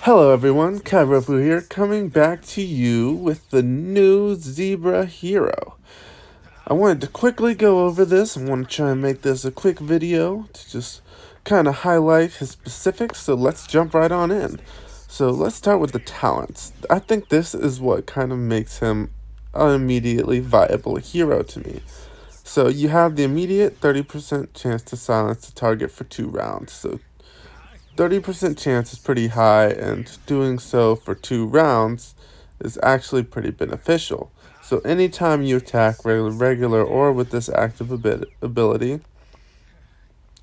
Hello everyone, Kairofu here, coming back to you with the new Zebra Hero. I wanted to quickly go over this. I want to try and make this a quick video to just kind of highlight his specifics, so let's jump right on in. So let's start with the talents. I think this is what kind of makes him an immediately viable hero to me. So you have the immediate 30% chance to silence the target for 2 rounds. So 30% chance is pretty high, and doing so for 2 rounds is actually pretty beneficial. So anytime you attack regular or with this active ability,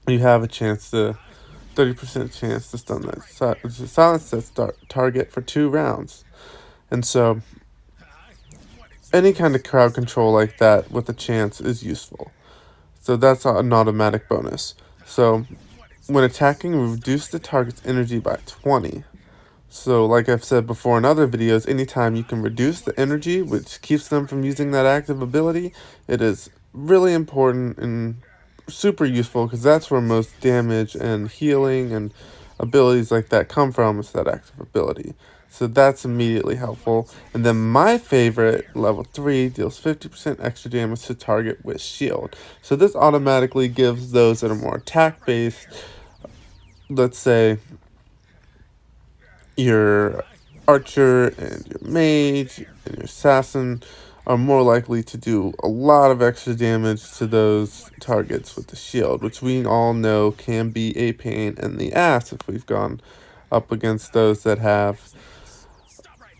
you have a chance to 30% chance to stun that silence that target for 2 rounds. And so any kind of crowd control like that with a chance is useful. So that's an automatic bonus. So when attacking, reduce the target's energy by 20. So like I've said before in other videos, anytime you can reduce the energy, which keeps them from using that active ability, it is really important and super useful, because that's where most damage and healing and abilities like that come from, is that active ability. So that's immediately helpful. And then my favorite, level 3, deals 50% extra damage to target with shield. So this automatically gives those that are more attack based, let's say your archer and your mage and your assassin, are more likely to do a lot of extra damage to those targets with the shield, which we all know can be a pain in the ass if we've gone up against those that have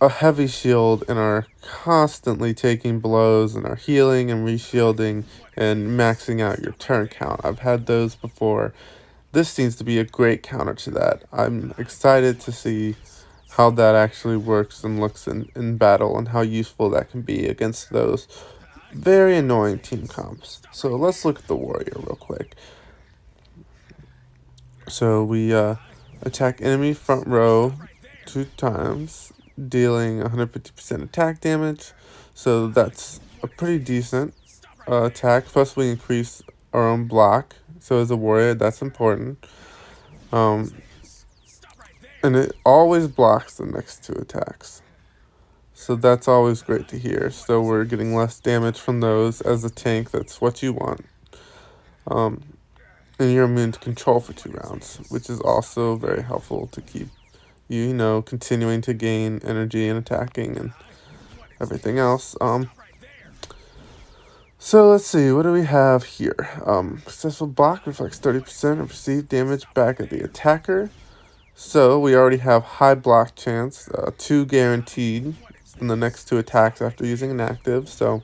a heavy shield and are constantly taking blows and are healing and reshielding and maxing out your turn count. I've had those before. This seems to be a great counter to that. I'm excited to see how that actually works and looks in battle, and how useful that can be against those very annoying team comps. So let's look at the warrior real quick. So we attack enemy front row 2 times, dealing 150% attack damage. So that's a pretty decent attack. Plus we increase our own block. So as a warrior, that's important. And it always blocks the next 2 attacks. So that's always great to hear. So we're getting less damage from those. As a tank, that's what you want. And you're immune to control for 2 rounds, which is also very helpful to keep you, continuing to gain energy and attacking and everything else. So let's see, what do we have here? Successful block reflects 30% of received damage back at the attacker. So we already have high block chance, 2 guaranteed in the next 2 attacks after using an active. So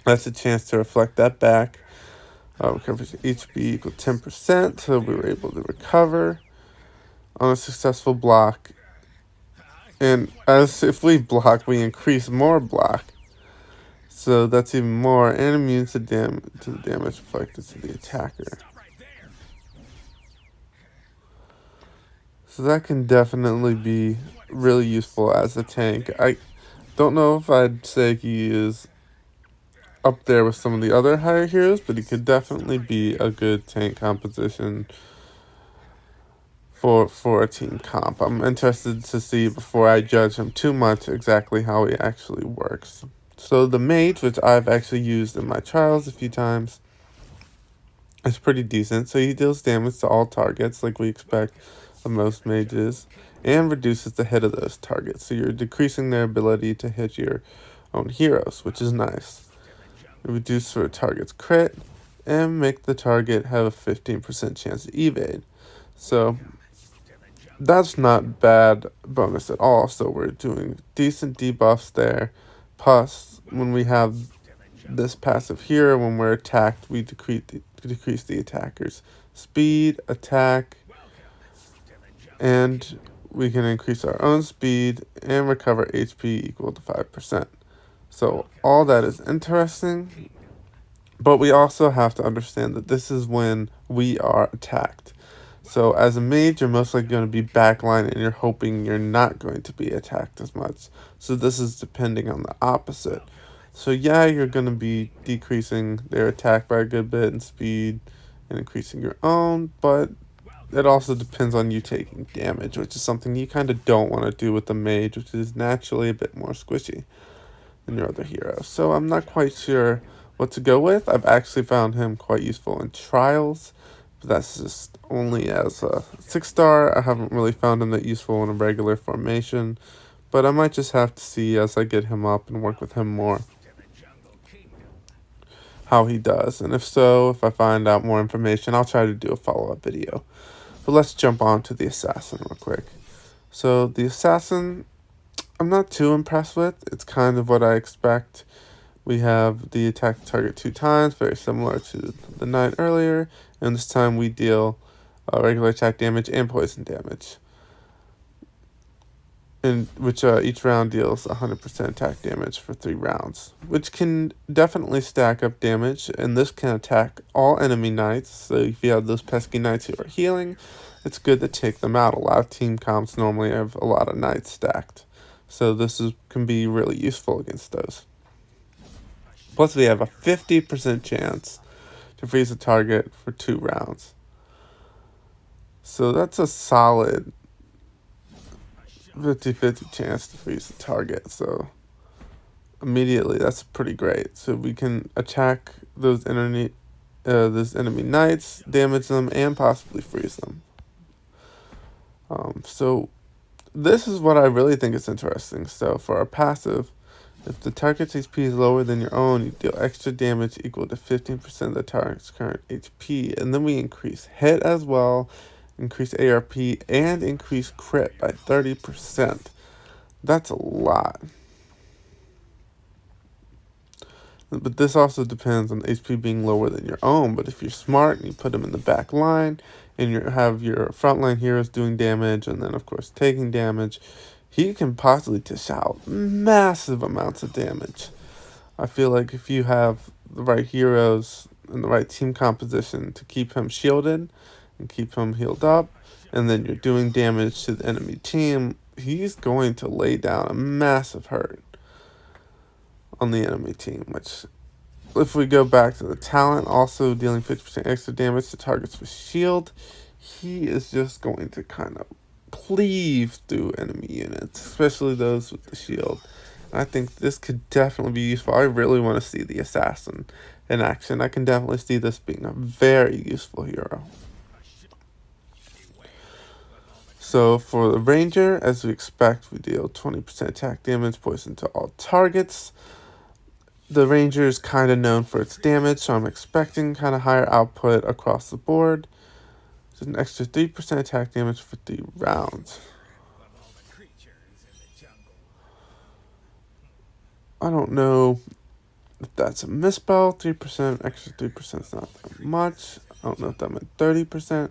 that's a chance to reflect that back. Recovers HP equal 10%, so we were able to recover on a successful block. And as if we block, we increase more block. So that's even more, and immune to the damage reflected to the attacker. So that can definitely be really useful as a tank. I don't know if I'd say he is up there with some of the other higher heroes, but he could definitely be a good tank composition for a team comp. I'm interested to see, before I judge him too much, exactly how he actually works. So the mage, which I've actually used in my trials a few times, is pretty decent. So he deals damage to all targets like we expect of most mages, and reduces the hit of those targets. So you're decreasing their ability to hit your own heroes, which is nice. Reduce for a target's crit, and make the target have a 15% chance to evade. So that's not bad bonus at all. So we're doing decent debuffs there. Plus, when we have this passive here, when we're attacked, we decrease the attacker's speed, attack, and we can increase our own speed and recover HP equal to 5%. So all that is interesting, but we also have to understand that this is when we are attacked. So as a mage, you're most likely going to be backline, and you're hoping you're not going to be attacked as much. So this is depending on the opposite. So yeah, you're going to be decreasing their attack by a good bit and speed, and increasing your own, but it also depends on you taking damage, which is something you kind of don't want to do with the mage, which is naturally a bit more squishy than your other heroes. So I'm not quite sure what to go with. I've actually found him quite useful in trials, but that's just only as a 6-star. I haven't really found him that useful in a regular formation, but I might just have to see as I get him up and work with him more how he does. And if so, if I find out more information, I'll try to do a follow-up video. But let's jump on to the assassin real quick. So the assassin, I'm not too impressed with. It's kind of what I expect. We have the attack target 2 times, very similar to the knight earlier. And this time we deal regular attack damage and poison damage, in which each round deals 100% attack damage for 3 rounds, which can definitely stack up damage, and this can attack all enemy knights. So if you have those pesky knights who are healing, it's good to take them out. A lot of team comps normally have a lot of knights stacked, so this can be really useful against those. Plus we have a 50% chance to freeze a target for 2 rounds. So that's a solid 50-50 chance to freeze the target. So immediately that's pretty great. So we can attack those enemy knights, damage them, and possibly freeze them. So this is what I really think is interesting. So for our passive, if the target's HP is lower than your own, you deal extra damage equal to 15% of the target's current HP. And then we increase hit as well, increase ARP, and increase crit by 30%. That's a lot. But this also depends on HP being lower than your own. But if you're smart and you put them in the back line, and you have your frontline heroes doing damage, and then of course taking damage, he can possibly dish out massive amounts of damage. I feel like if you have the right heroes and the right team composition to keep him shielded and keep him healed up, and then you're doing damage to the enemy team, he's going to lay down a massive hurt on the enemy team, which, if we go back to the talent, also dealing 50% extra damage to targets with shield, he is just going to kind of cleave through enemy units, especially those with the shield. I think this could definitely be useful. I really want to see the assassin in action. I can definitely see this being a very useful hero. So for the ranger, as we expect, we deal 20% attack damage, poison to all targets. The ranger is kind of known for its damage, so I'm expecting kind of higher output across the board. There's an extra 3% attack damage for 3 rounds. I don't know if that's a misspell. 3%, extra 3% is not that much. I don't know if that meant 30%,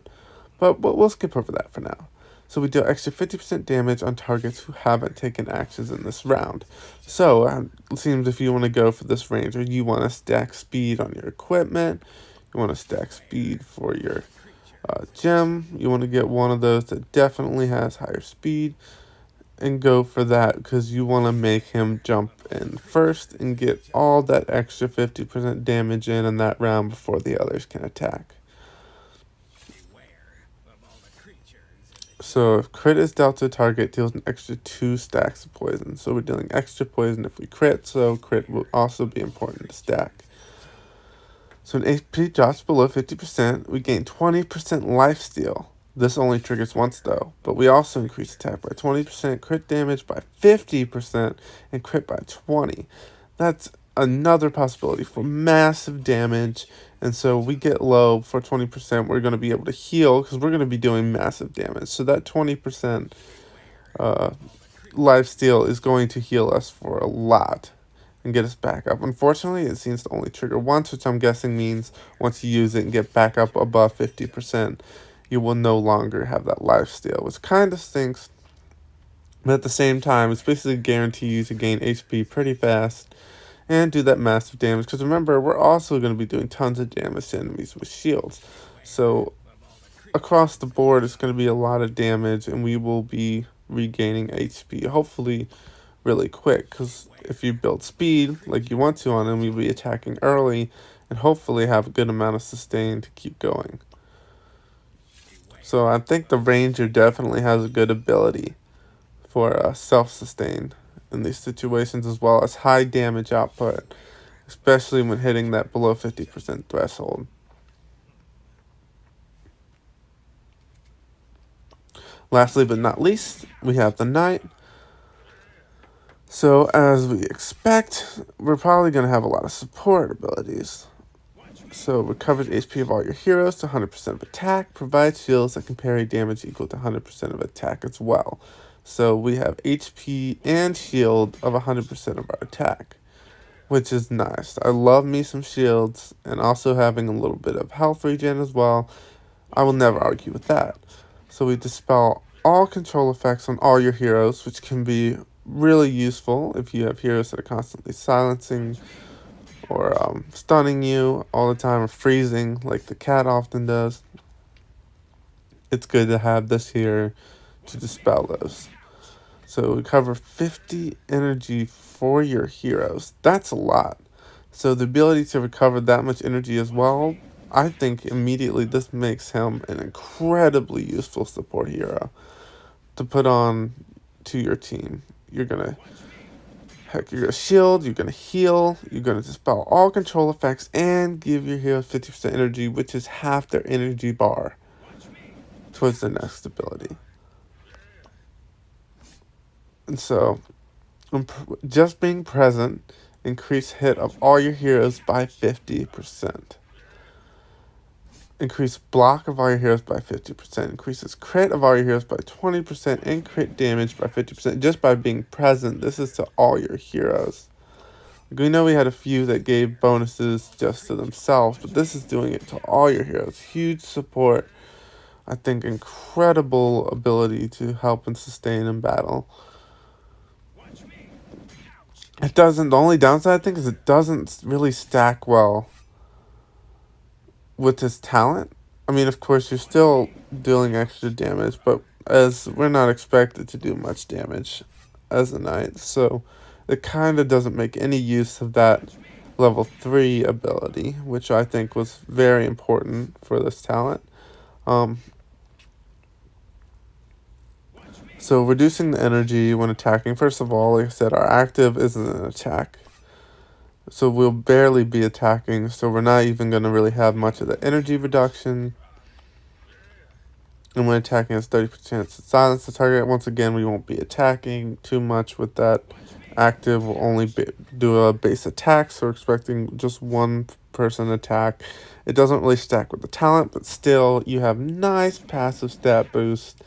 but we'll skip over that for now. So we deal extra 50% damage on targets who haven't taken actions in this round. So it seems if you want to go for this ranger, you want to stack speed on your equipment. You want to stack speed for your gem. You want to get one of those that definitely has higher speed and go for that, because you want to make him jump in first and get all that extra 50% damage in that round before the others can attack. So if crit is dealt to a target, deals an extra 2 stacks of poison. So we're dealing extra poison if we crit, so crit will also be important to stack. So when HP drops below 50%, we gain 20% lifesteal. This only triggers once though, but we also increase attack by 20%, crit damage by 50%, and crit by 20%. That's another possibility for massive damage. And so we get low for 20%, we're going to be able to heal because we're going to be doing massive damage. So that 20% lifesteal is going to heal us for a lot and get us back up. Unfortunately, it seems to only trigger once, which I'm guessing means once you use it and get back up above 50%, you will no longer have that lifesteal, which kind of stinks. But at the same time, it's basically guarantee you to gain HP pretty fast and do that massive damage. Because remember, we're also going to be doing tons of damage to enemies with shields. So across the board, it's going to be a lot of damage, and we will be regaining HP, hopefully really quick. Because if you build speed like you want to on him, you'll be attacking early and hopefully have a good amount of sustain to keep going. So I think the Ranger definitely has a good ability for self-sustain in these situations, as well as high damage output, especially when hitting that below 50% threshold. Lastly but not least, we have the Knight. So as we expect, we're probably going to have a lot of support abilities. So recovers HP of all your heroes to 100% of attack, provides shields that can parry damage equal to 100% of attack as well. So we have HP and shield of 100% of our attack, which is nice. I love me some shields, and also having a little bit of health regen as well. I will never argue with that. So we dispel all control effects on all your heroes, which can be really useful if you have heroes that are constantly silencing or stunning you all the time, or freezing like the cat often does. It's good to have this here to dispel those. So we cover 50 energy for your heroes. That's a lot. So the ability to recover that much energy as well, I think immediately this makes him an incredibly useful support hero to put on to your team. You're gonna shield, you're gonna heal, you're gonna dispel all control effects, and give your heroes 50% energy, which is half their energy bar towards the next ability. And so, just being present, increase hit of all your heroes by 50%. Increase block of all your heroes by 50%. Increases crit of all your heroes by 20%, and crit damage by 50%. Just by being present, this is to all your heroes. We know we had a few that gave bonuses just to themselves, but this is doing it to all your heroes. Huge support. I think incredible ability to help and sustain in battle. The only downside I think is it doesn't really stack well with his talent. I mean, of course, you're still dealing extra damage, but as we're not expected to do much damage as a knight, so it kind of doesn't make any use of that level 3 ability, which I think was very important for this talent. So reducing the energy when attacking. First of all, like I said, our active isn't an attack. So we'll barely be attacking, so we're not even going to really have much of the energy reduction. And when attacking, it's 30% to silence the target. Once again, we won't be attacking too much with that. Active will only do a base attack, so we're expecting just one person attack. It doesn't really stack with the talent, but still, you have nice passive stat boost,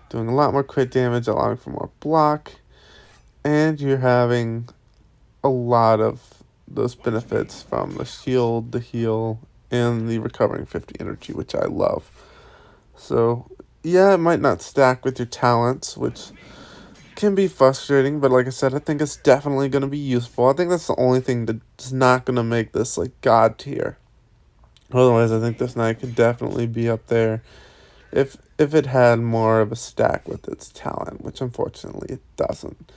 doing a lot more crit damage, allowing for more block, and you're having a lot of those benefits from the shield, the heal, and the recovering 50 energy, which I love. So, yeah, it might not stack with your talents, which can be frustrating, but like I said, I think it's definitely going to be useful. I think that's the only thing that's not going to make this, like, God tier. Otherwise, I think this knight could definitely be up there if it had more of a stack with its talent, which unfortunately it doesn't.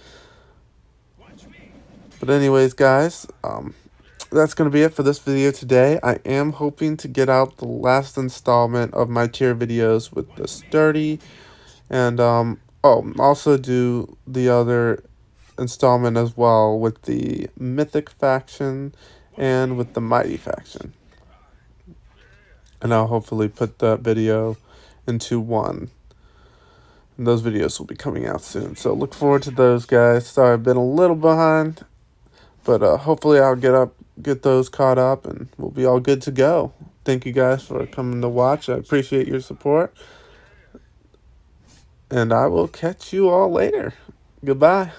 But anyways, guys, that's going to be it for this video today. I am hoping to get out the last installment of my tier videos with the Sturdy, and also do the other installment as well with the Mythic faction and with the Mighty faction. And I'll hopefully put that video into one. And those videos will be coming out soon. So look forward to those, guys. Sorry, I've been a little behind, but hopefully I'll get those caught up, and we'll be all good to go. Thank you guys for coming to watch. I appreciate your support. And I will catch you all later. Goodbye.